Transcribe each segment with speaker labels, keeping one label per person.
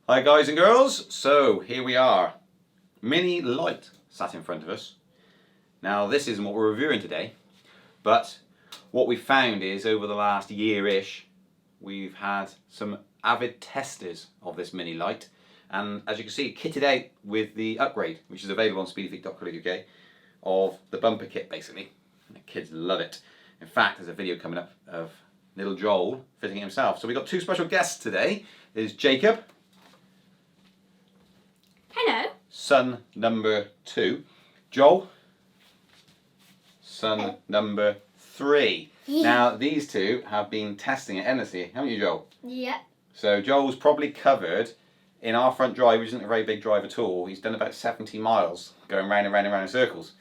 Speaker 1: Hi guys and girls, so here we are. Mini light sat in front of us. Now this isn't what we're reviewing today, but what we found is over the last year-ish we've had some avid testers of this mini light, and as you can see, kitted out with the upgrade, which is available on speedyfeet.co.uk, of the bumper kit basically. And the kids love it. In fact, there's a video coming up of little Joel fitting it himself. So we've got two special guests today. There's Jacob.
Speaker 2: Hello.
Speaker 1: Son number 2. Joel. Son number 3.
Speaker 2: Yeah.
Speaker 1: Now these two have been testing it endlessly, haven't you, Joel?
Speaker 2: Yeah.
Speaker 1: So Joel's probably covered in our front drive, which isn't a very big drive at all. He's done about 70 miles going round and round and round in circles.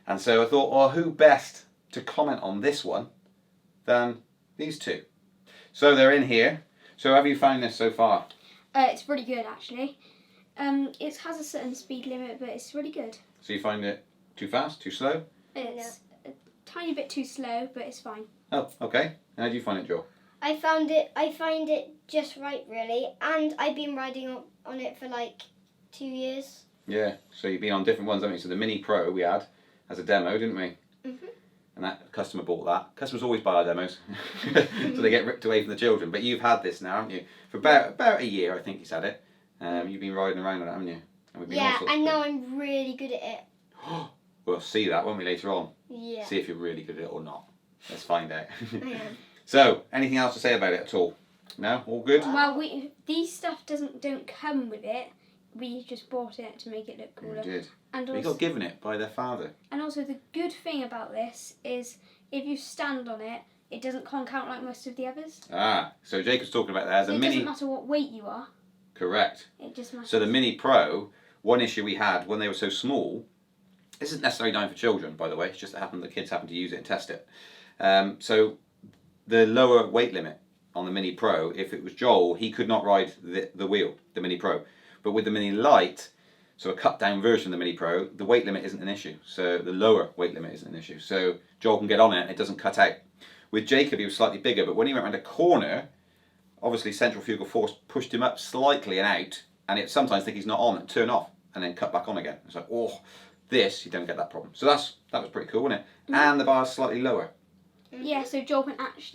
Speaker 1: And so I thought, well, who best to comment on this one than these two? So they're in here. So have you found this so far?
Speaker 2: It's really good actually. It has a certain speed limit, but it's really good.
Speaker 1: So you find it too fast, too slow?
Speaker 2: It's a tiny bit too slow, but it's fine.
Speaker 1: Oh, okay. How do you find it, Joel?
Speaker 3: I find it just right, really, and I've been riding on it for like 2 years.
Speaker 1: Yeah, so you've been on different ones, haven't you? So the Mini Pro we had as a demo, didn't we?
Speaker 3: Mhm.
Speaker 1: And that customer bought that. Customers always buy our demos, so they get ripped away from the children. But you've had this now, haven't you? For about a year, I think you've had it. You've been riding around on it, haven't you? And we've been
Speaker 3: Yeah, and now I'm really good at it.
Speaker 1: We'll see that, won't we, later on?
Speaker 3: Yeah.
Speaker 1: See if you're really good at it or not. Let's find out.
Speaker 3: I am.
Speaker 1: So, anything else to say about it at all? No? All good?
Speaker 2: Well, these stuff don't come with it. We just bought it to make it look cooler.
Speaker 1: You did.
Speaker 2: And
Speaker 1: They
Speaker 2: also,
Speaker 1: got given it by their father.
Speaker 2: and also the good thing about this is if you stand on it, it doesn't conk out like most of the others.
Speaker 1: Ah, so Jacob's talking about that as
Speaker 2: So
Speaker 1: a
Speaker 2: it
Speaker 1: Mini...
Speaker 2: doesn't matter what weight you are.
Speaker 1: Correct.
Speaker 2: It just matters.
Speaker 1: So the Mini Pro, one issue we had when they were so small, this isn't necessarily designed for children, by the way, it's just that the kids happened to use it and test it. So the lower weight limit on the Mini Pro, if it was Joel, he could not ride the wheel, the Mini Pro. But with the Mini Lite, so a cut down version of the Mini Pro, the weight limit isn't an issue. So the lower weight limit isn't an issue. So Joel can get on it, it doesn't cut out. With Jacob, he was slightly bigger, but when he went around a corner, obviously centrifugal force pushed him up slightly and out, and it sometimes think he's not on and turn off and then cut back on again. It's like, oh, this, you don't get that problem. So that was pretty cool, wasn't it? And the bar's slightly lower.
Speaker 2: Yeah, so Joel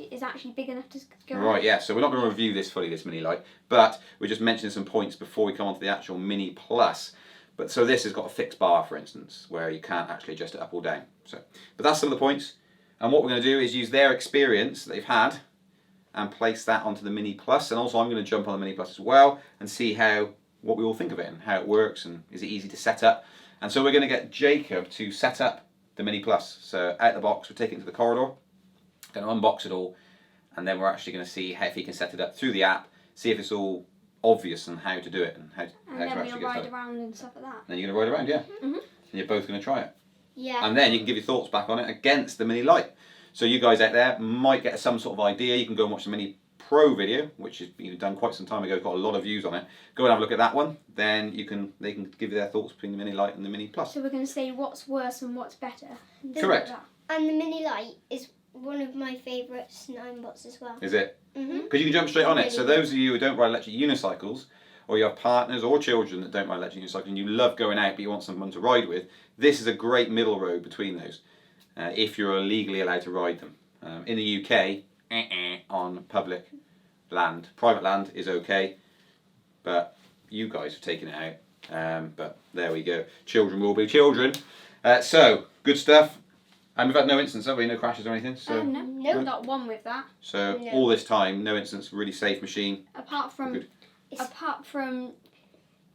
Speaker 2: is actually big enough to go
Speaker 1: Right,
Speaker 2: on.
Speaker 1: yeah, so we're not going to review this fully, this Mini Lite, but we're just mentioning some points before we come on to the actual Mini Plus. But so this has got a fixed bar, for instance, where you can't actually adjust it up or down. So, but that's some of the points. And what we're going to do is use their experience that they've had and place that onto the Mini Plus. And also I'm going to jump on the Mini Plus as well and see what we all think of it and how it works and is it easy to set up. And so we're going to get Jacob to set up the Mini Plus. So out the box, we'll take it into the corridor, going to unbox it all, and then we're actually going to see if he can set it up through the app, see if it's all obvious and how to do it and how to
Speaker 2: And then
Speaker 1: actually
Speaker 2: we'll
Speaker 1: get
Speaker 2: ride
Speaker 1: started.
Speaker 2: around and stuff like that.
Speaker 1: Then you're going to ride around, yeah?
Speaker 2: Mhm.
Speaker 1: And you're both going to try it.
Speaker 3: Yeah.
Speaker 1: And then you can give your thoughts back on it against the Mini Lite. So you guys out there might get some sort of idea. You can go and watch the Mini Pro video, which has been done quite some time ago. It's got a lot of views on it. Go and have a look at that one. Then they can give you their thoughts between the Mini Lite and the Mini Plus.
Speaker 2: So we're going to say what's worse and what's better.
Speaker 1: Correct.
Speaker 2: Like that.
Speaker 3: And the Mini Lite is one of my favourite Ninebots as well.
Speaker 1: Is it?
Speaker 3: Mhm.
Speaker 1: Because you can jump straight on it. So
Speaker 3: Really.
Speaker 1: those of you who don't ride electric unicycles, or you have partners or children that don't ride electric unicycles and you love going out but you want someone to ride with, this is a great middle road between those, if you're legally allowed to ride them. In the UK, on public land. Private land is okay, but you guys have taken it out. But there we go. Children will be children. So, good stuff. And we've had no incidents, have we? No crashes or anything? So,
Speaker 2: No,
Speaker 3: No.
Speaker 2: not one with that.
Speaker 1: so
Speaker 3: No.
Speaker 1: all this time, no incidents, really safe machine.
Speaker 2: Apart from,
Speaker 1: Good.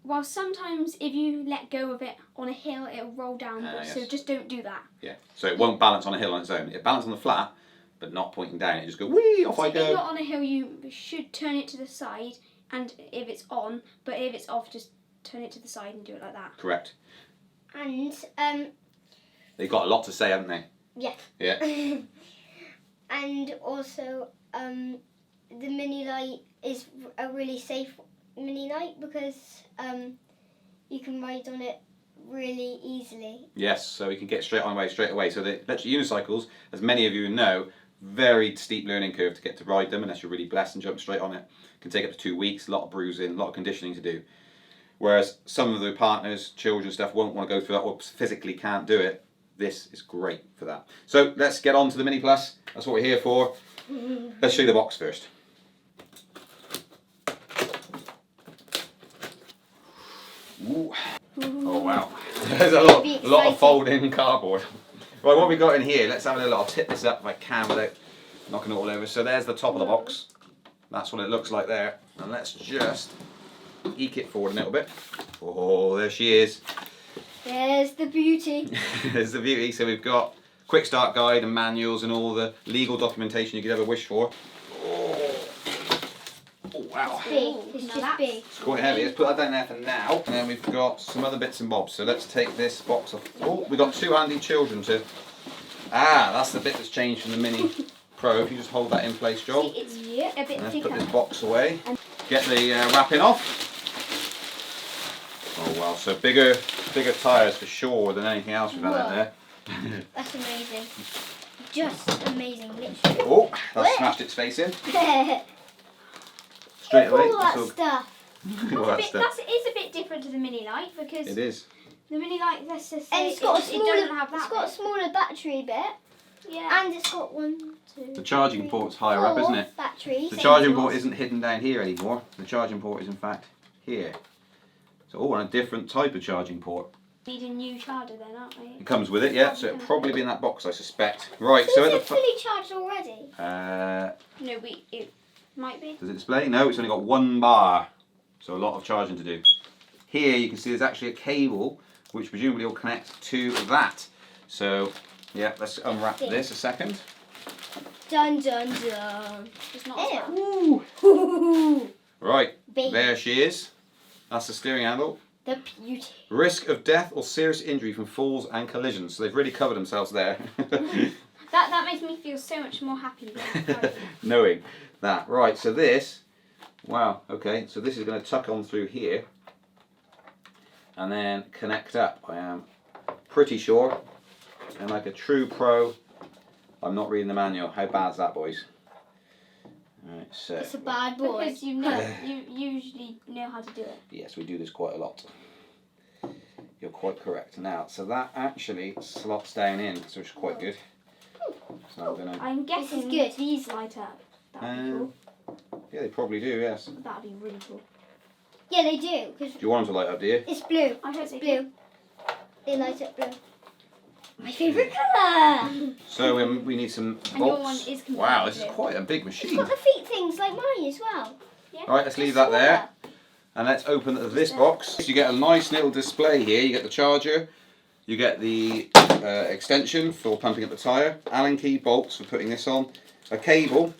Speaker 2: well, sometimes if you let go of it on a hill, it'll roll down. So
Speaker 1: Yes.
Speaker 2: just don't do that.
Speaker 1: Yeah, so it won't balance on a hill on its own. It'll balance on the flat, but not pointing down. It just go, whee, off
Speaker 2: So
Speaker 1: I
Speaker 2: if you're
Speaker 1: go.
Speaker 2: on a hill, you should turn it to the side, and if it's on, but if it's off, just turn it to the side and do it like that.
Speaker 1: Correct.
Speaker 3: And
Speaker 1: They've got a lot to say, haven't they?
Speaker 3: yeah.
Speaker 1: Yeah.
Speaker 3: And also the Mini Lite is a really safe Mini Lite because you can ride on it really easily.
Speaker 1: Yes, so we can get straight away. So the electric unicycles, as many of you know, very steep learning curve to get to ride them unless you're really blessed and jump straight on it. It can take up to 2 weeks, a lot of bruising, a lot of conditioning to do. Whereas some of the partners, children stuff won't want to go through that or physically can't do it. This is great for that. So let's get on to the Mini Plus. That's what we're here for. Let's show you the box first. Ooh. Oh wow, there's a lot of folding cardboard. Right, what we got in here, let's have a little, I'll tip this up if I can without knocking it all over. So there's the top of the box. That's what it looks like there. And let's just eke it forward a little bit. Oh, there she is.
Speaker 3: There's the beauty.
Speaker 1: There's the beauty. So we've got quick start guide and manuals and all the legal documentation you could ever wish for. Oh wow.
Speaker 3: It's big. It's just big.
Speaker 1: It's quite heavy. Let's put that down there for now. And then we've got some other bits and bobs. So let's take this box off. Oh, we've got two handy children to... Ah, that's the bit that's changed from the Mini Pro. If you just hold that in place, Joel.
Speaker 2: It's a bit
Speaker 1: Let's
Speaker 2: thicker.
Speaker 1: put this box away. Get the wrapping off. Oh wow, so bigger tyres for sure than anything else we've had out there.
Speaker 3: That's amazing. Just amazing, literally.
Speaker 1: Oh, that's smashed its face in. Straight away.
Speaker 3: All that stuff.
Speaker 1: All that stuff.
Speaker 2: It is a bit different to the Mini Lite because
Speaker 1: It is.
Speaker 2: the Mini Lite, let's just
Speaker 3: And
Speaker 2: say,
Speaker 3: it's got a
Speaker 2: it
Speaker 3: smaller.
Speaker 2: doesn't have that
Speaker 3: It's got a
Speaker 2: bit.
Speaker 3: smaller battery bit,
Speaker 2: Yeah.
Speaker 3: and it's got 1, 2.
Speaker 1: The charging
Speaker 3: 3,
Speaker 1: port's higher up,
Speaker 3: 4
Speaker 1: isn't it?
Speaker 3: Batteries.
Speaker 1: The
Speaker 3: Same
Speaker 1: charging
Speaker 3: as
Speaker 1: port
Speaker 3: yours.
Speaker 1: isn't hidden down here anymore. The charging port is in fact here. So all on a different type of charging port.
Speaker 2: Need a new charger then, aren't we?
Speaker 1: It comes with it, yeah. So it'll probably be in that box, I suspect. Right. So
Speaker 3: Is
Speaker 1: at
Speaker 3: it
Speaker 1: the
Speaker 3: fully charged already?
Speaker 2: No, it might be.
Speaker 1: does it display? No, it's only got 1 bar. So a lot of charging to do. Here you can see there's actually a cable which presumably will connect to that. So yeah, let's unwrap this a second.
Speaker 3: Dun dun dun.
Speaker 2: It's not
Speaker 3: Ew.
Speaker 2: as well.
Speaker 1: Right,
Speaker 3: Baby.
Speaker 1: there she is. That's the steering handle.
Speaker 3: The beauty.
Speaker 1: Risk of death or serious injury from falls and collisions. So they've really covered themselves there.
Speaker 2: That makes me feel so much more happy than
Speaker 1: Knowing that. Right, so this, wow, okay, so this is going to tuck on through here and then connect up. I am pretty sure. And like a true pro, I'm not reading the manual. How bad's that, boys? Right, so.
Speaker 3: It's a bad boy.
Speaker 2: because you usually know how to do it.
Speaker 1: Yes, we do this quite a lot. You're quite correct. Now, so that actually slots down in, so it's quite good. So I'm gonna,
Speaker 2: I'm guessing
Speaker 3: is good.
Speaker 2: these light up. That'd be cool.
Speaker 1: yeah, they probably do, yes.
Speaker 2: That'd be really cool.
Speaker 3: Yeah, they do. Cause
Speaker 1: Do you want them to light up, do you?
Speaker 3: it's blue.
Speaker 2: I hope
Speaker 3: It's
Speaker 2: they
Speaker 3: blue. They light up blue. My favourite colour.
Speaker 1: So we need some bolts.
Speaker 2: And your one is completely
Speaker 1: Wow, this is
Speaker 2: blue.
Speaker 1: quite a big
Speaker 3: It's
Speaker 1: machine.
Speaker 3: got the feet things like mine as well.
Speaker 2: Yeah.
Speaker 1: All right, let's leave that there. And let's open this box. You get a nice little display here. You get the charger. You get the extension for pumping up the tyre. Allen key bolts for putting this on. A cable.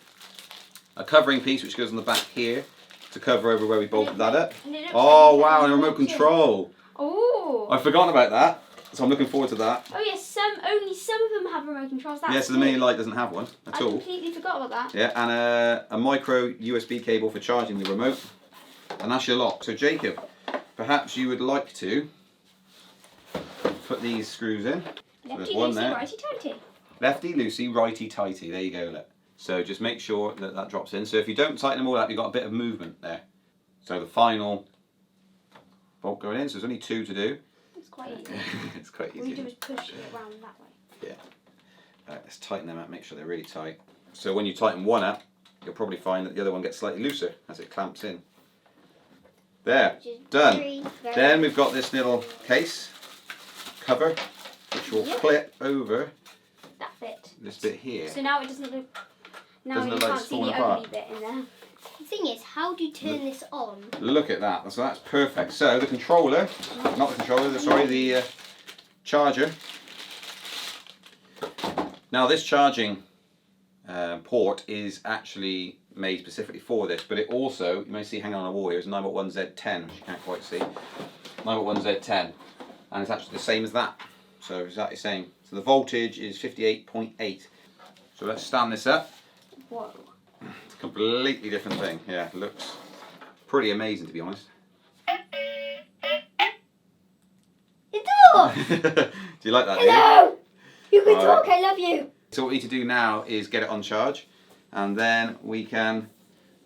Speaker 1: A covering piece which goes on the back here to cover over where we bolted that up.
Speaker 2: And it looks
Speaker 1: Oh
Speaker 2: like
Speaker 1: wow,
Speaker 2: it
Speaker 1: and a
Speaker 2: has
Speaker 1: remote
Speaker 2: one too.
Speaker 1: control.
Speaker 2: Oh.
Speaker 1: I've forgotten about that. So I'm looking forward to that.
Speaker 2: Oh yes, only some of them have remote controls. That's
Speaker 1: Yeah, so the
Speaker 2: cool.
Speaker 1: Mini Lite doesn't have one at
Speaker 2: I
Speaker 1: all.
Speaker 2: completely forgot about that.
Speaker 1: Yeah, and a micro USB cable for charging the remote. And that's your lock. So Jacob, perhaps you would like to put these screws in. So there's
Speaker 2: Lefty
Speaker 1: one
Speaker 2: loosey,
Speaker 1: there.
Speaker 2: righty tighty.
Speaker 1: Lefty loosey, righty tighty. There you go, look. So just make sure that that drops in. So if you don't tighten them all up, you've got a bit of movement there. So the final bolt going in. So there's only 2 to do.
Speaker 2: It's quite easy.
Speaker 1: It's quite
Speaker 2: All you do
Speaker 1: easy.
Speaker 2: is push it around that way.
Speaker 1: Yeah. Let's tighten them up, make sure they're really tight. So when you tighten one up, you'll probably find that the other one gets slightly looser as it clamps in. There,
Speaker 3: Which is
Speaker 1: done.
Speaker 3: very
Speaker 1: Then we've got this little case cover, which will clip over
Speaker 2: That bit.
Speaker 1: this bit here.
Speaker 2: So now it doesn't look. Now
Speaker 1: Doesn't
Speaker 2: you
Speaker 1: look like
Speaker 2: can't
Speaker 1: it's
Speaker 2: see the
Speaker 1: falling
Speaker 2: ugly
Speaker 1: apart.
Speaker 2: bit in there.
Speaker 3: The thing is, how do you turn this on?
Speaker 1: Look at that. So that's perfect. So the controller, not the controller, sorry, the charger. Now this charging port is actually made specifically for this, but it also, you may see hanging on the wall here, is 9.1Z10, which you can't quite see. 9.1Z10, and it's actually the same as that. So exactly the same. So the voltage is 58.8. So let's stand this up.
Speaker 2: Whoa.
Speaker 1: It's a completely different thing. Yeah, it looks pretty amazing to be honest.
Speaker 3: It talks!
Speaker 1: Do you like that? do you?
Speaker 3: Hello! You can
Speaker 1: Alright.
Speaker 3: talk, I love you.
Speaker 1: So what we need to do now is get it on charge, and then we can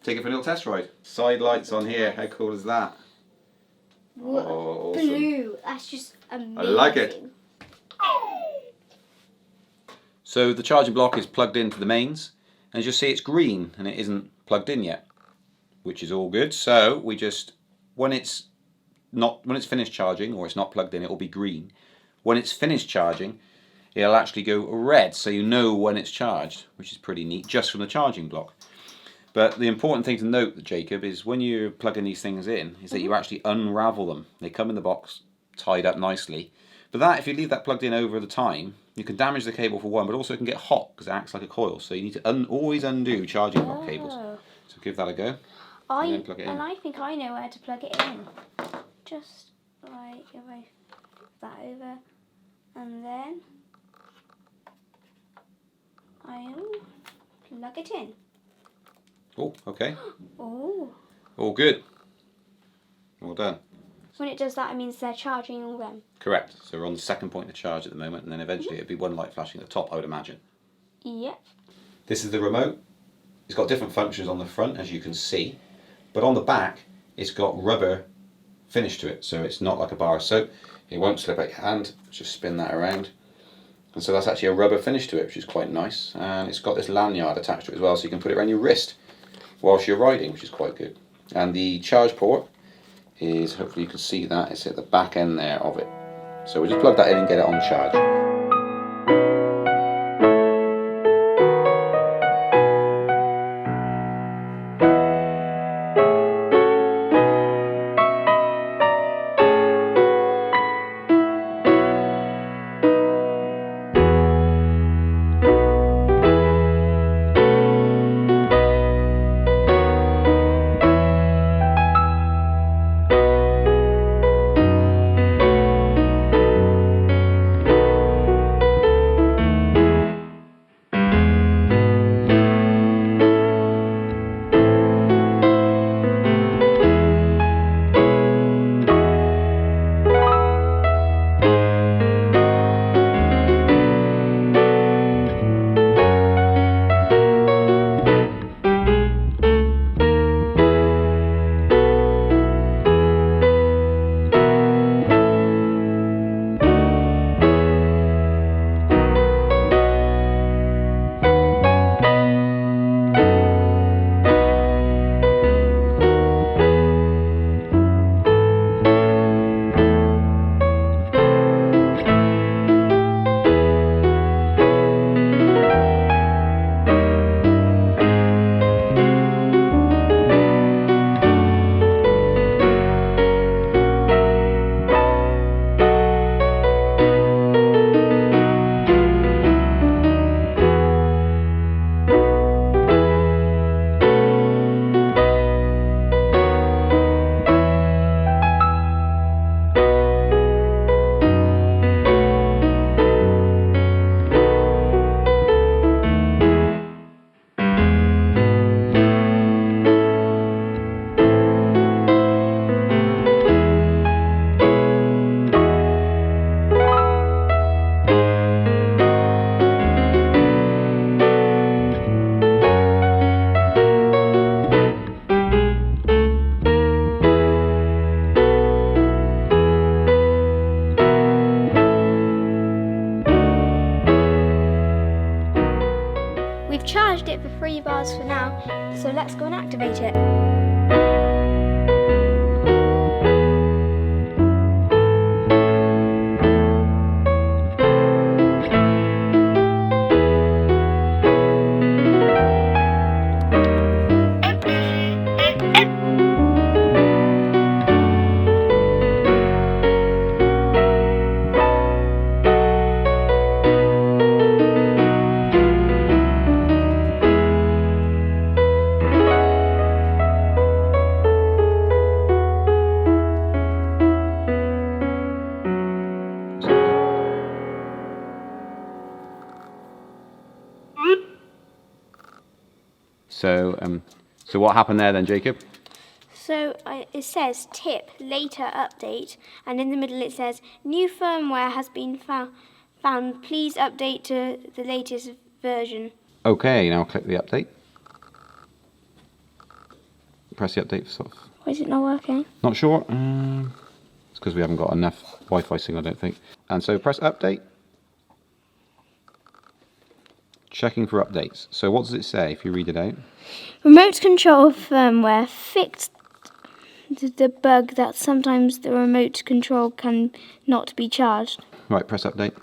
Speaker 1: take it for a little test ride. Side lights on here, how cool is that? Oh, awesome.
Speaker 2: Blue, that's just amazing.
Speaker 1: I like it. So the charging block is plugged into the mains, and as you'll see it's green and it isn't plugged in yet, which is all good. So we just, when it's finished charging, or it's not plugged in, it will be green. When it's finished charging, it'll actually go red, so you know when it's charged, which is pretty neat, just from the charging block. But the important thing to note, Jacob, is when you're plugging these things in, is that you actually unravel them. They come in the box, tied up nicely. But that, if you leave that plugged in over the time, you can damage the cable for one, but also it can get hot because it acts like a coil. So you need to always undo charging block cables. So give that a go. And then plug it in.
Speaker 2: And I think I know where to plug it in. Just like if I flip that over, and then I'll plug it in.
Speaker 1: Oh, okay.
Speaker 2: Oh.
Speaker 1: All good. Well done.
Speaker 2: When it does that, it means they're charging all them.
Speaker 1: Correct. So we're on the second point of charge at the moment, and then eventually it'll be one light flashing at the top, I would imagine.
Speaker 2: Yep.
Speaker 1: This is the remote. It's got different functions on the front, as you can see, but on the back it's got rubber finish to it, so it's not like a bar of soap. It won't slip out your hand. Just spin that around, and so that's actually a rubber finish to it, which is quite nice. And it's got this lanyard attached to it as well, so you can put it around your wrist whilst you're riding, which is quite good. And the charge port is, hopefully you can see that, it's at the back end there of it. So we'll just plug that in and get it on charge.
Speaker 2: We've charged it for 3 bars for now, so let's go and activate it.
Speaker 1: So what happened there then, Jacob?
Speaker 2: So it says tip, later update, and in the middle it says new firmware has been found. Please update to the latest version.
Speaker 1: Okay, now click the update. Press the update for sort of...
Speaker 2: Why is it not working?
Speaker 1: Not sure. It's because we haven't got enough Wi-Fi signal, I don't think. And so press update. Checking for updates. So what does it say if you read it out?
Speaker 2: Remote control firmware fixed the bug that sometimes the remote control can not be charged.
Speaker 1: Right, press update.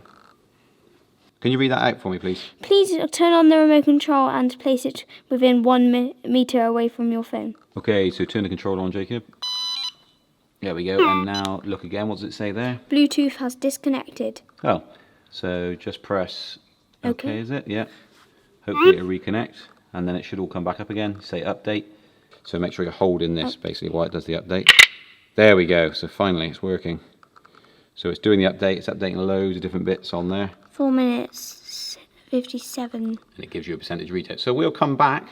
Speaker 1: Can you read that out for me, please?
Speaker 2: Please turn on the remote control and place it within 1 meter away from your phone.
Speaker 1: Okay, so turn the controller on, Jacob. There we go. And now look again. What does it say there?
Speaker 2: Bluetooth has disconnected.
Speaker 1: Oh, so just press
Speaker 2: Okay.
Speaker 1: is it? Yeah. Hopefully it'll reconnect, and then it should all come back up again. Say update. So make sure you're holding this basically while it does the update. There we go. So finally it's working. So it's doing the update. It's updating loads of different bits on there.
Speaker 2: 4 minutes 57.
Speaker 1: And it gives you a percentage retake. So we'll come back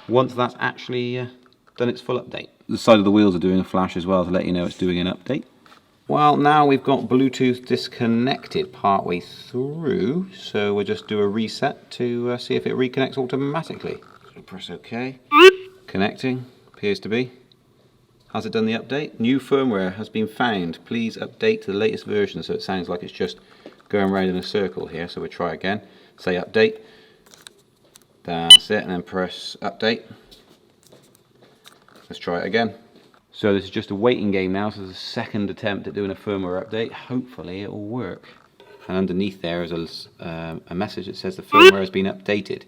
Speaker 1: once that's actually done its full update. The side of the wheels are doing a flash as well to let you know it's doing an update. Well, now we've got Bluetooth disconnected partway through, so we'll just do a reset to see if it reconnects automatically. So press OK. Connecting, appears to be. Has it done the update? New firmware has been found. Please update to the latest version. So it sounds like it's just going around in a circle here. So we'll try again. Say update. That's it, and then press update. Let's try it again. So this is just a waiting game now, so this is a second attempt at doing a firmware update. Hopefully it will work. And underneath there is a message that says the firmware has been updated.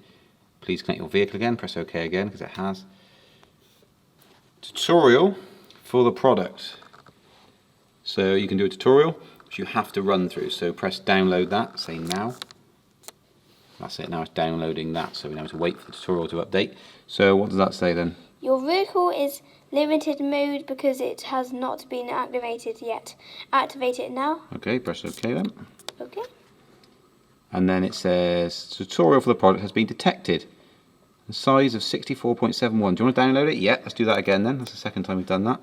Speaker 1: Please connect your vehicle again, press OK again, because it has. Tutorial for the product. So you can do a tutorial, which you have to run through. So press download that, say now. That's it, now it's downloading that, so we now have to wait for the tutorial to update. So what does that say then?
Speaker 2: Your vehicle is limited mode because it has not been activated yet. Activate it now.
Speaker 1: Okay, press OK then.
Speaker 2: Okay.
Speaker 1: And then it says tutorial for the product has been detected. The size of 64.71. Do you want to download it? Yeah, let's do that again then. That's the second time we've done that.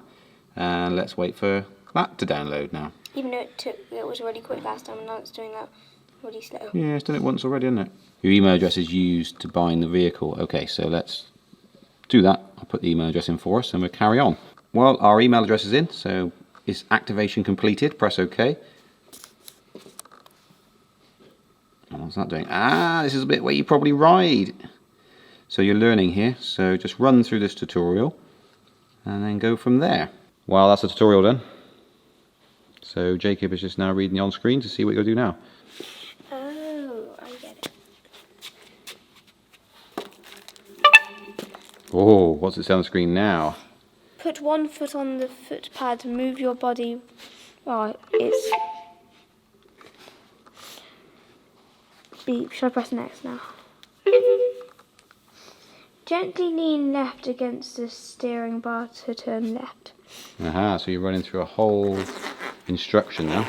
Speaker 1: And let's wait for that to download now.
Speaker 2: Even though it was really quick last time, and now it's doing that really slow.
Speaker 1: Yeah, it's done it once already, hasn't it? Your email address is used to bind the vehicle. Okay, so let's do that. I'll put the email address in for us and we'll carry on. Well, our email address is in, so it's activation completed. Press OK. And what's that doing? Ah, this is a bit where you probably ride. So you're learning here, so just run through this tutorial and then go from there. Well, that's the tutorial done. So Jacob is just now reading on screen to see what you're going to do now.
Speaker 2: Oh, I get it.
Speaker 1: Oh, what's it say on the screen now?
Speaker 2: Put 1 foot on the foot pad, move your body. Oh, it's... Beep. Shall I press next now? Gently lean left against the steering bar to turn left.
Speaker 1: Aha, so you're running through a whole instruction now.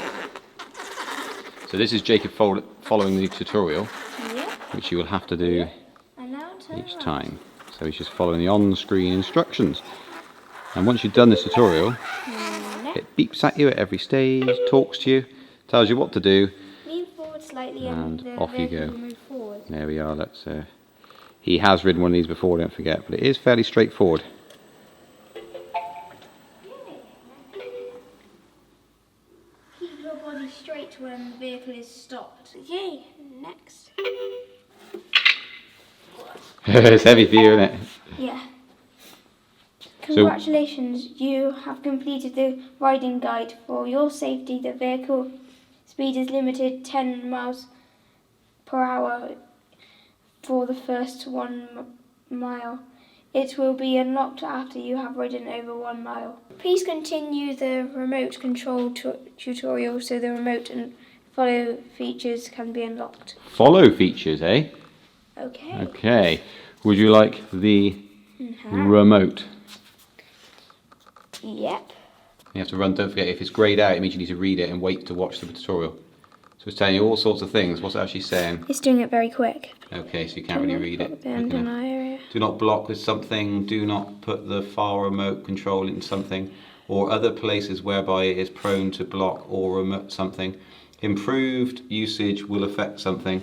Speaker 1: So this is Jacob following the tutorial,
Speaker 2: Yep.
Speaker 1: which you will have to do
Speaker 2: And now turn
Speaker 1: each
Speaker 2: right.
Speaker 1: time. So he's just following the on-screen instructions. And once you've done this tutorial, it beeps at you at every stage, talks to you, tells you what to do.
Speaker 2: Lean forward slightly
Speaker 1: And
Speaker 2: the
Speaker 1: off you
Speaker 2: vehicle
Speaker 1: go.
Speaker 2: will move forward.
Speaker 1: There we are. Let's. He has ridden one of these before, don't forget, but it is fairly straightforward.
Speaker 2: Keep your body straight when the vehicle is stopped. Yay! Next.
Speaker 1: It's heavy for you, isn't it?
Speaker 2: Yeah. Congratulations, you have completed the riding guide. For your safety, the vehicle speed is limited 10 miles per hour for the first 1 mile. It will be unlocked after you have ridden over 1 mile. Please continue the remote control tutorial so the remote and follow features can be unlocked.
Speaker 1: Follow features, eh?
Speaker 2: Okay.
Speaker 1: Okay. Would you like the
Speaker 2: Mhm.
Speaker 1: remote?
Speaker 2: Yep.
Speaker 1: You have to run, don't forget, if it's greyed out, it means you need to read it and wait to watch the tutorial. So it's telling you all sorts of things. What's it actually saying?
Speaker 2: It's doing it very quick.
Speaker 1: Okay, so you can't really read it.
Speaker 2: The end in our area.
Speaker 1: Do not block with something, do not put the file remote control in something, or other places whereby it is prone to block or remote something. Improved usage will affect something.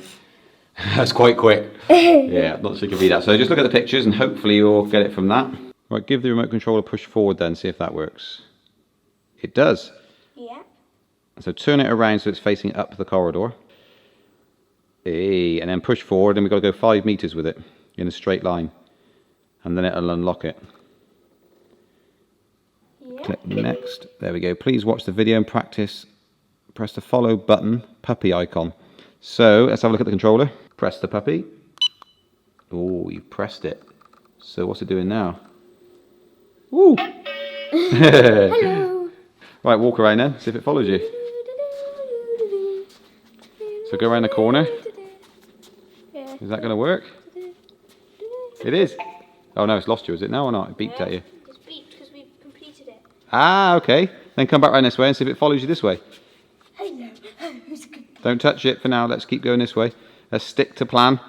Speaker 1: That's quite quick. Yeah, not sure you can read that. So just look at the pictures and hopefully you'll get it from that. Right, give the remote control a push forward then, see if that works. It does.
Speaker 2: Yeah.
Speaker 1: So turn it around so it's facing up the corridor. Hey, and then push forward, and we've got to go 5 meters with it in a straight line. And then it'll unlock it.
Speaker 2: Yeah.
Speaker 1: Click next. There we go. Please watch the video and practice. Press the follow button, puppy icon. So let's have a look at the controller. Press the puppy. Oh, you pressed it. So what's it doing now? Woo!
Speaker 2: Hello.
Speaker 1: Right, walk around then, see if it follows you. So go around the corner.
Speaker 2: Yeah.
Speaker 1: Is that going to work? It is. Oh no, it's lost you, is it now or not? It beeped at you.
Speaker 2: It's beeped because we've completed it.
Speaker 1: Ah, okay. Then come back around this way and see if it follows you this way.
Speaker 2: Hello.
Speaker 1: Don't touch it for now. Let's keep going this way. Let's stick to plan.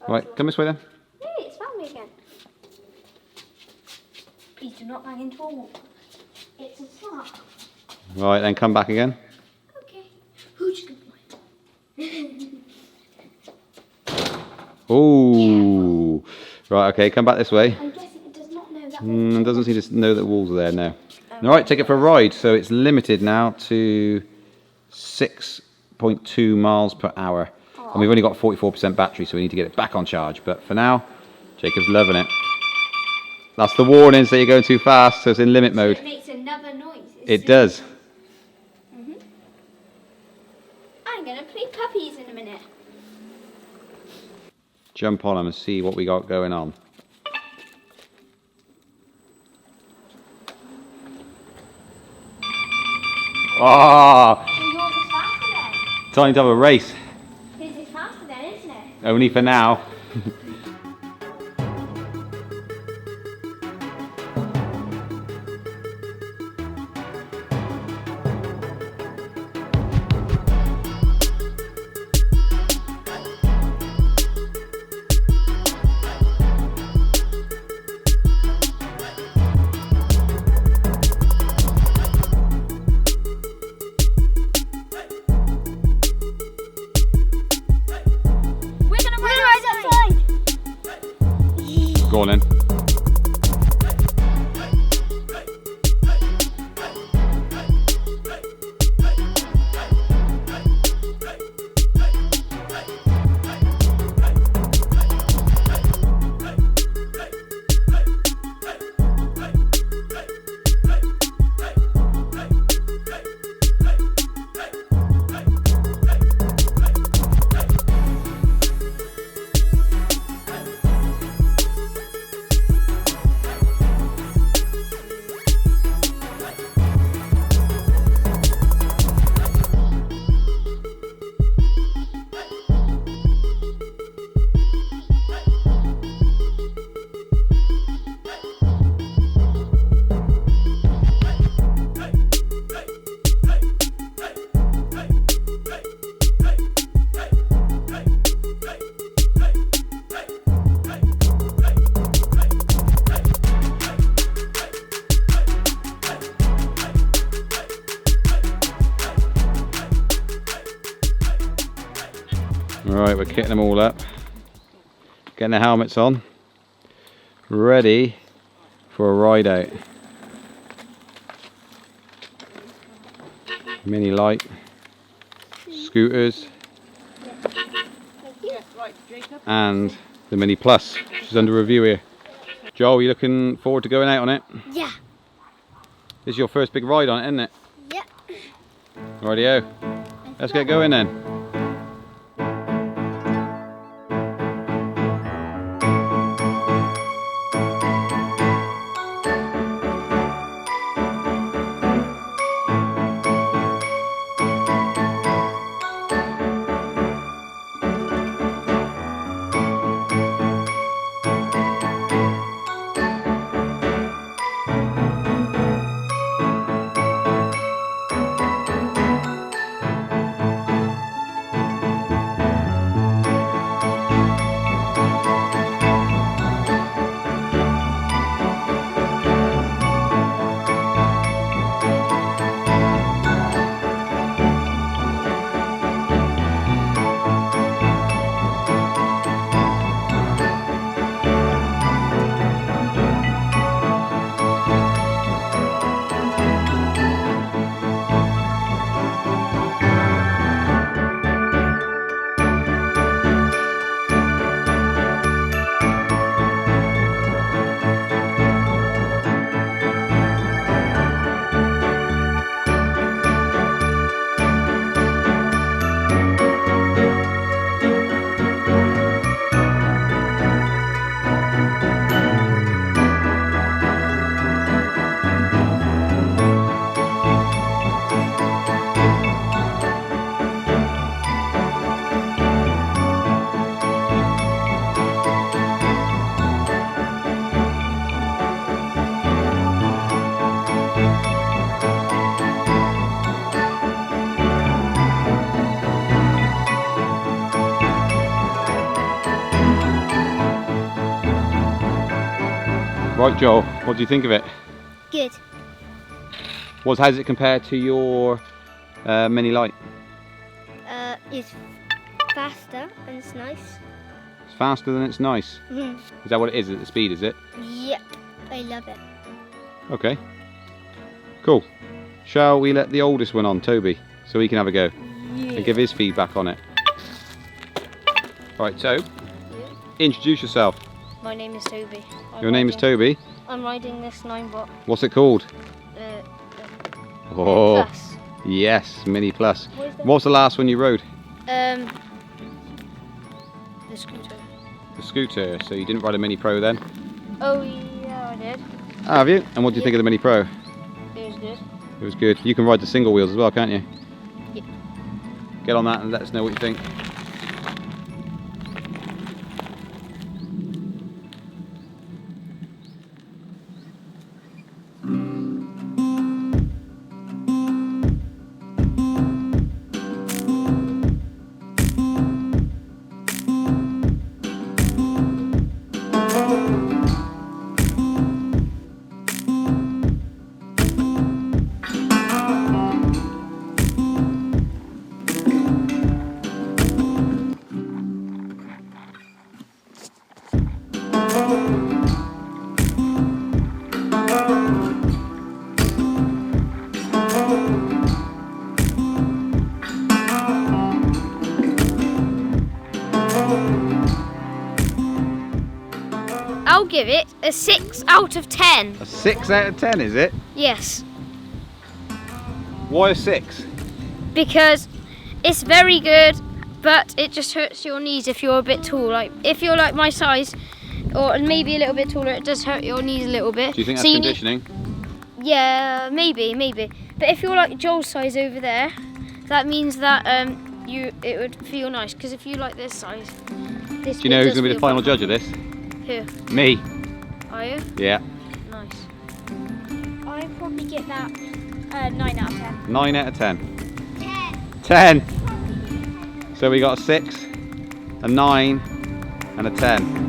Speaker 1: Right, come this way then.
Speaker 2: Hey, it's found me again. Please do not bang into a wall. It's a slot.
Speaker 1: Right, then come back again.
Speaker 2: Okay. Who's good boy?
Speaker 1: Oh. Right, okay, come back this way.
Speaker 2: I'm guessing it does not know that.
Speaker 1: It doesn't seem to know that walls are there now. Alright, take it for a ride. So it's limited now to 6.2 miles per hour. And we've only got 44% battery, so we need to get it back on charge. But for now, Jacob's loving it. That's the warning, so you're going too fast, so it's in limit mode.
Speaker 2: It makes another noise.
Speaker 1: It does.
Speaker 2: I'm going to play puppies in a minute.
Speaker 1: Jump on them and see what we got going on. Ah,
Speaker 2: So yours is faster then?
Speaker 1: time to have a race.
Speaker 2: His is faster then, isn't it?
Speaker 1: Only for now.
Speaker 2: We're going to ride outside.
Speaker 1: Go on then. Right, we're kitting them all up. Getting the helmets on. Ready for a ride out. Mini light. Scooters. And the Mini Plus, which is under review here. Joel, you looking forward to going out on it?
Speaker 3: Yeah.
Speaker 1: This is your first big ride on it, isn't it?
Speaker 3: Yeah.
Speaker 1: Rightio. Let's get going then. Right, Joel, what do you think of it?
Speaker 3: Good.
Speaker 1: How does it compare to your mini light?
Speaker 3: It's faster and it's nice.
Speaker 1: It's faster than it's nice.
Speaker 3: Mhm.
Speaker 1: Is that what it is? At the speed, is it?
Speaker 3: Yep, I love it.
Speaker 1: Okay. Cool. Shall we let the oldest one on, Toby, so he can have a go and give his feedback on it? Right, Tobe, introduce yourself.
Speaker 4: My name is Toby.
Speaker 1: Your name is Toby.
Speaker 4: I'm riding this 9-watt
Speaker 1: What's it called? Oh,
Speaker 4: Plus.
Speaker 1: yes, Mini Plus.
Speaker 4: What is
Speaker 1: What's the last one you rode?
Speaker 4: The scooter.
Speaker 1: The scooter. So you didn't ride a Mini Pro then?
Speaker 4: Oh yeah, I did.
Speaker 1: Have you? And what do you think of the Mini Pro?
Speaker 4: It was good.
Speaker 1: It was good. You can ride the single wheels as well, can't you?
Speaker 4: Yeah.
Speaker 1: Get on that and let us know what you think.
Speaker 4: I'll give it a 6 out of 10.
Speaker 1: A 6 out of 10, is it?
Speaker 4: Yes,
Speaker 1: Why a 6?
Speaker 4: because it's very good, but it just hurts your knees if you're a bit tall. Like if you're like my size, or maybe a little bit taller, it does hurt your knees a little bit.
Speaker 1: Do you think
Speaker 4: So
Speaker 1: that's
Speaker 4: you need-
Speaker 1: conditioning?
Speaker 4: Yeah, maybe. But if you're like Joel's size over there, that means that it would feel nice. Because if you like this size, this.
Speaker 1: Do you know who's going to be the final judge of this?
Speaker 4: Who?
Speaker 1: Me.
Speaker 4: Are you?
Speaker 1: Yeah.
Speaker 4: Nice.
Speaker 2: I'd probably get that 9 out of 10.
Speaker 1: 9 out of 10. 10. So we got a 6, a 9, and a 10.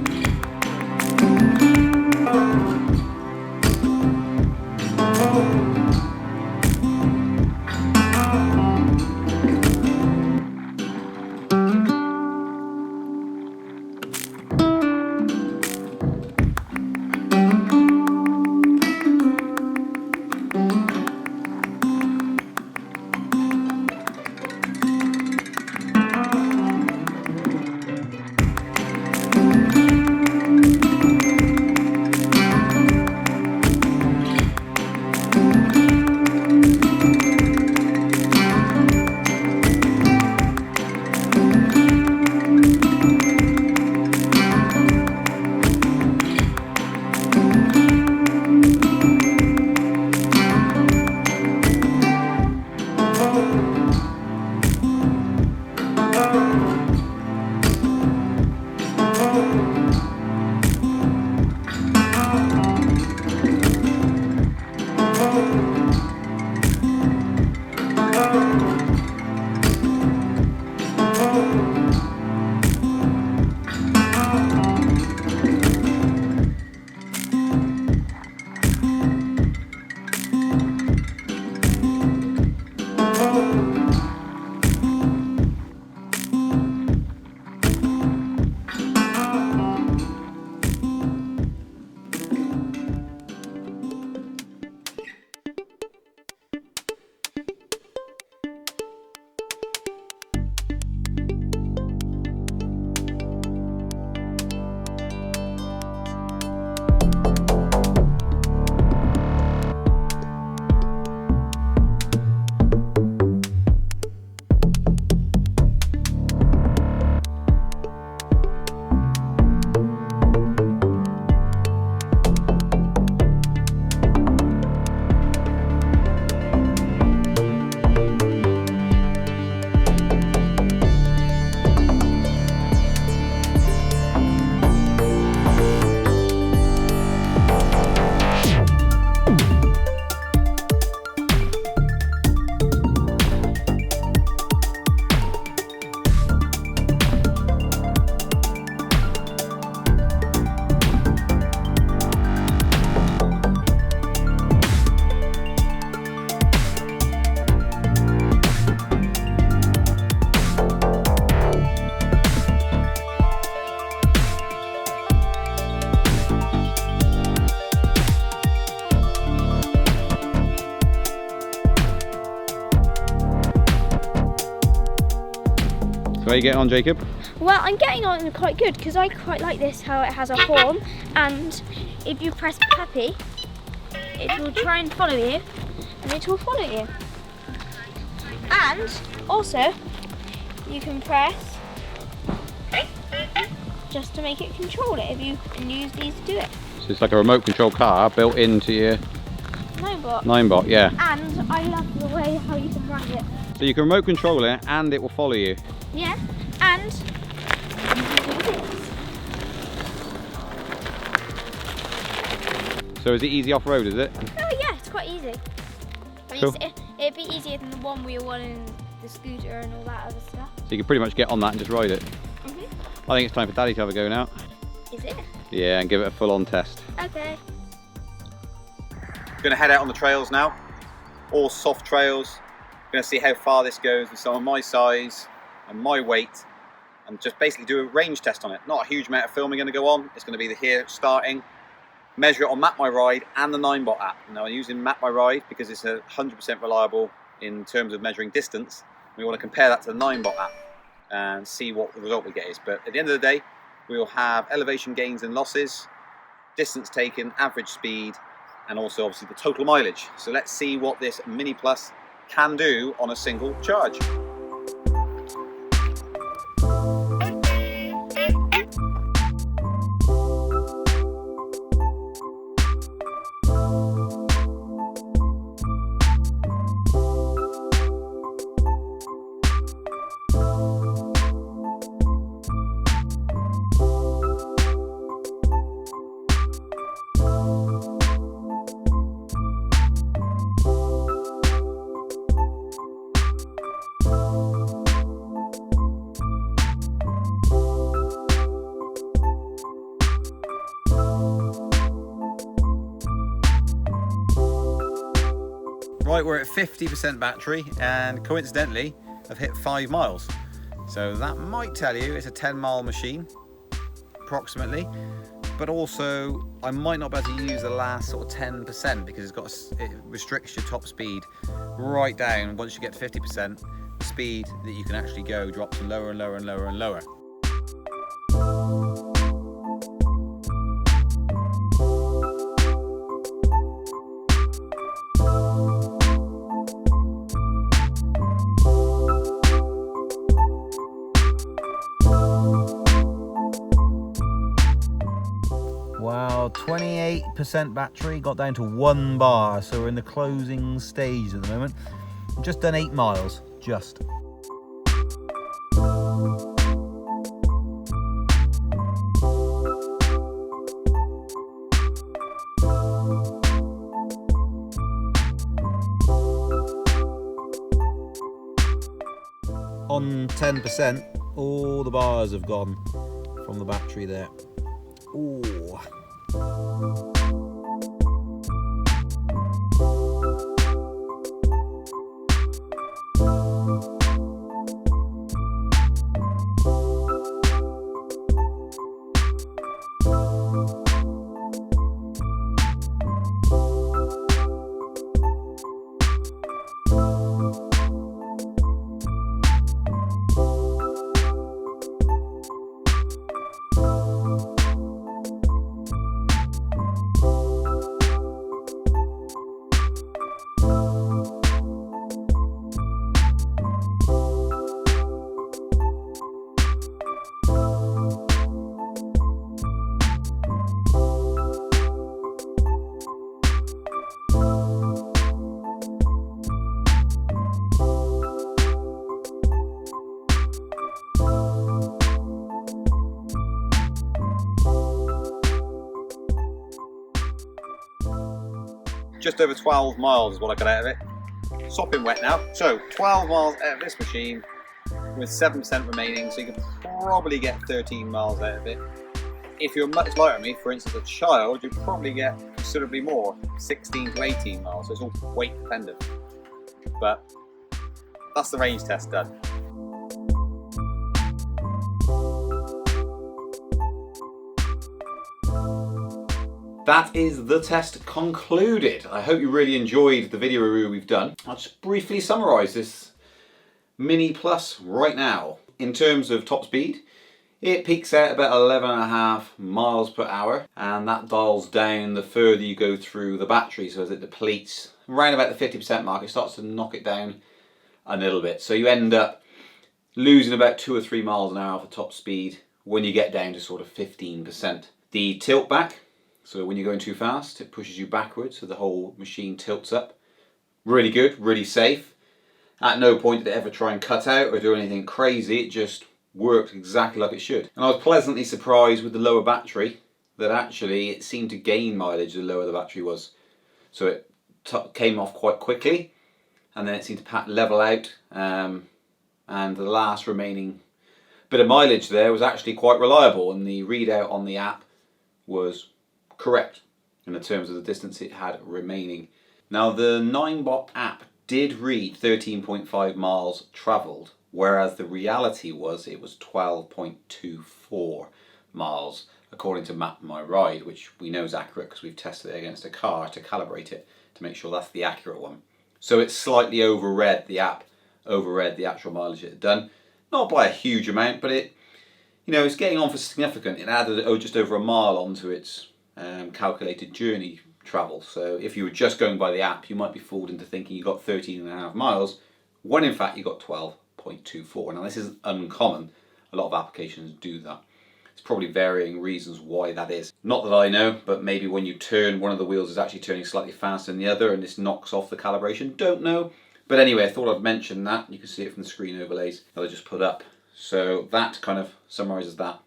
Speaker 1: How are you getting on, Jacob?
Speaker 4: Well, I'm getting on quite good because I quite like this, how it has a horn, and if you press puppy, it will try and follow you, and it will follow you. And also, you can press just to make it control it if you can use these to do it.
Speaker 1: So it's like a remote control car built into your Ninebot, yeah.
Speaker 4: And I love the way how you can run it.
Speaker 1: So you can remote control it and it will follow you.
Speaker 4: Yeah, and you can do this.
Speaker 1: So is it easy off-road, is it?
Speaker 4: Oh yeah, it's quite easy.
Speaker 1: Cool.
Speaker 4: It'd be easier than the one-wheel one and the scooter and all that other stuff.
Speaker 1: So you can pretty much get on that and just ride it. I think it's time for Daddy to have a go now.
Speaker 4: Is it?
Speaker 1: Yeah, and give it a full-on test.
Speaker 4: Okay.
Speaker 1: Going to head out on the trails now. All soft trails. Going to see how far this goes with some of my size and my weight, and just basically do a range test on it. Not a huge amount of filming going to go on. It's going to be the here starting. Measure it on Map My Ride and the Ninebot app. Now I'm using Map My Ride because it's 100% reliable in terms of measuring distance. We want to compare that to the Ninebot app and see what the result we get is. But at the end of the day, we will have elevation gains and losses, distance taken, average speed, and also obviously the total mileage. So let's see what this Mini Plus can do on a single charge. Right, we're at 50% battery, and coincidentally I've hit 5 miles. So that might tell you it's a 10-mile machine, approximately. But also I might not be able to use the last sort of 10% because it restricts your top speed right down. Once you get to 50%, the speed that you can actually go drops lower and lower and lower and lower.
Speaker 5: Wow, 28% battery, got down to 1 bar, so we're in the closing stage at the moment. Just done 8 miles, just. On 10%, all the bars have gone from the battery there. Ooh.
Speaker 1: Just over 12 miles is what I got out of it. Sopping wet now. So 12 miles out of this machine with 7% remaining, so you can probably get 13 miles out of it. If you're much lighter than me, for instance a child, you'd probably get considerably more, 16 to 18 miles, so it's all weight dependent. But that's the range test done. That is the test concluded. I hope you really enjoyed the video review we've done. I'll just briefly summarise this Mini Plus right now. in terms of top speed, it peaks out about 11.5 miles per hour, and that dials down the further you go through the battery. So as it depletes, around about the 50% mark, it starts to knock it down a little bit. So you end up losing about 2 or 3 miles an hour for top speed when you get down to sort of 15%. The tilt back, so when you're going too fast, it pushes you backwards, so the whole machine tilts up. Really good, really safe. At no point did it ever try and cut out or do anything crazy. It just worked exactly like it should. And I was pleasantly surprised with the lower battery that actually it seemed to gain mileage the lower the battery was. So it came off quite quickly, and then it seemed to level out, and the last remaining bit of mileage there was actually quite reliable, and the readout on the app was correct in the terms of the distance it had remaining. Now the Ninebot app did read 13.5 miles travelled, whereas the reality was it was 12.24 miles, according to Map My Ride, which we know is accurate because we've tested it against a car to calibrate it to make sure that's the accurate one. So it slightly overread, the app overread the actual mileage it had done. Not by a huge amount, but it, it's getting on for significant. It added just over a mile onto its calculated journey travel. So if you were just going by the app, you might be fooled into thinking you got 13.5 miles, when in fact you got 12.24. Now this is uncommon. A lot of applications do that. There's probably varying reasons why that is. Not that I know, but maybe when you turn, one of the wheels is actually turning slightly faster than the other and this knocks off the calibration. Don't know. But anyway, I thought I'd mention that. You can see it from the screen overlays that I just put up. So that kind of summarises that.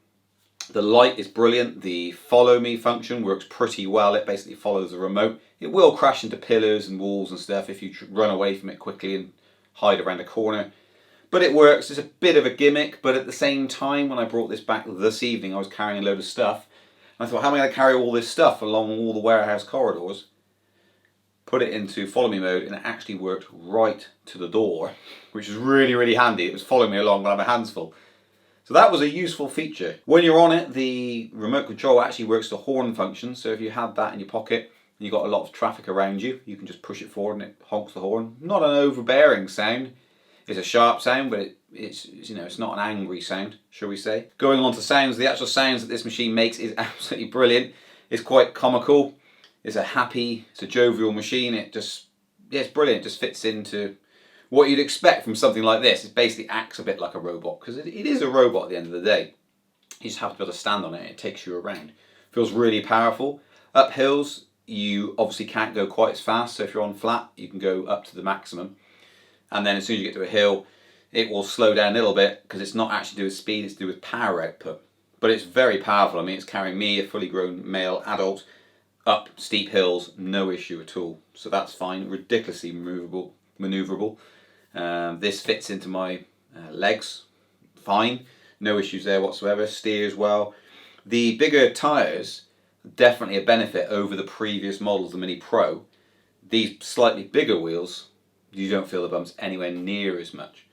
Speaker 1: The light is brilliant. The follow me function works pretty well. It basically follows the remote. It will crash into pillars and walls and stuff if you run away from it quickly and hide around a corner. But it works. It's a bit of a gimmick, but at the same time, when I brought this back this evening, I was carrying a load of stuff. And I thought, how am I going to carry all this stuff along all the warehouse corridors? Put it into follow me mode, and it actually worked right to the door, which is really, really handy. It was following me along when I had my hands full. So that was a useful feature. When you're on it, the remote control actually works the horn function. So if you had that in your pocket and you've got a lot of traffic around you, you can just push it forward and it honks the horn. Not an overbearing sound. It's a sharp sound, but it's not an angry sound, shall we say. Going on to sounds, the actual sounds that this machine makes is absolutely brilliant. It's quite comical. It's a jovial machine. It's brilliant. It just fits into what you'd expect from something like this. It basically acts a bit like a robot, because it is a robot at the end of the day. You just have to be able to stand on it and it takes you around. Feels really powerful. Up hills, you obviously can't go quite as fast, so if you're on flat, you can go up to the maximum. And then as soon as you get to a hill, it will slow down a little bit, because it's not actually to do with speed, it's to do with power output. But it's very powerful. I mean, it's carrying me, a fully grown male adult, up steep hills, no issue at all. So that's fine, ridiculously maneuverable. This fits into my legs, fine, no issues there whatsoever. Steers well. The bigger tyres, definitely a benefit over the previous models, the Mini Pro. These slightly bigger wheels, you don't feel the bumps anywhere near as much.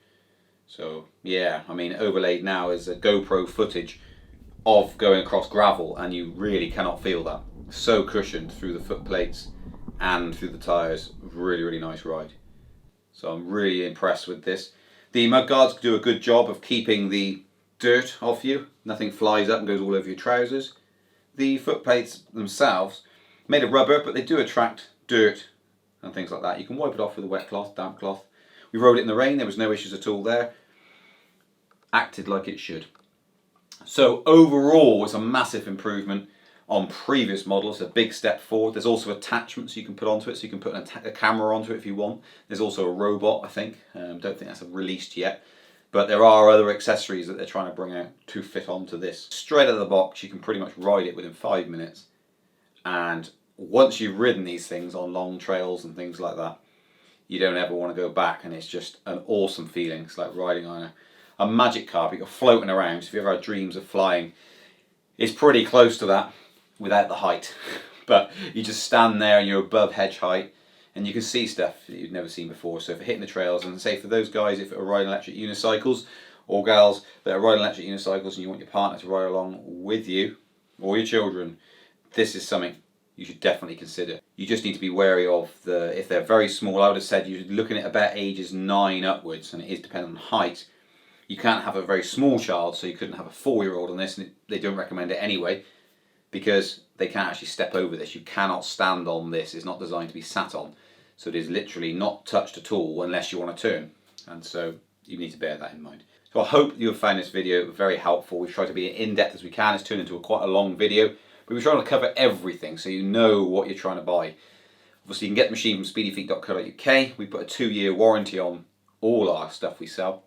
Speaker 1: So yeah, I mean, overlaid now is a GoPro footage of going across gravel, and you really cannot feel that. So cushioned through the foot plates and through the tyres. Really, really nice ride. So I'm really impressed with this. The mudguards do a good job of keeping the dirt off you. Nothing flies up and goes all over your trousers. The foot plates themselves, made of rubber, but they do attract dirt and things like that. You can wipe it off with a wet cloth, damp cloth. We rode it in the rain, there was no issues at all there. Acted like it should. So overall, it's a massive improvement on previous models, a big step forward. There's also attachments you can put onto it, so you can put a camera onto it if you want. There's also a robot, I think. Don't think that's released yet. But there are other accessories that they're trying to bring out to fit onto this. Straight out of the box, you can pretty much ride it within 5 minutes. And once you've ridden these things on long trails and things like that, you don't ever want to go back, and it's just an awesome feeling. It's like riding on a magic carpet. You're floating around. So if you ever had dreams of flying, it's pretty close to that without the height. But you just stand there and you're above hedge height, and you can see stuff that you've never seen before. So for hitting the trails, and say for those guys if are riding electric unicycles, or gals that are riding electric unicycles and you want your partner to ride along with you, or your children, this is something you should definitely consider. You just need to be wary of if they're very small. I would have said you're looking at about ages 9 upwards, and it is dependent on height. You can't have a very small child, so you couldn't have a 4-year-old on this, and they don't recommend it anyway, because they can't actually step over this. You cannot stand on this. It's not designed to be sat on. So it is literally not touched at all unless you want to turn. And so you need to bear that in mind. So I hope you have found this video very helpful. We've tried to be in-depth as we can. It's turned into quite a long video, but we're trying to cover everything so you know what you're trying to buy. Obviously you can get the machine from speedyfeet.co.uk. We put a 2-year warranty on all our stuff we sell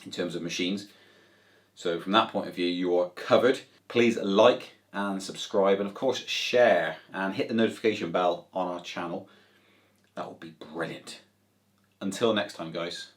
Speaker 1: in terms of machines. So from that point of view, you are covered. Please like and subscribe, and of course share and hit the notification bell on our channel. That would be brilliant. Until next time, guys.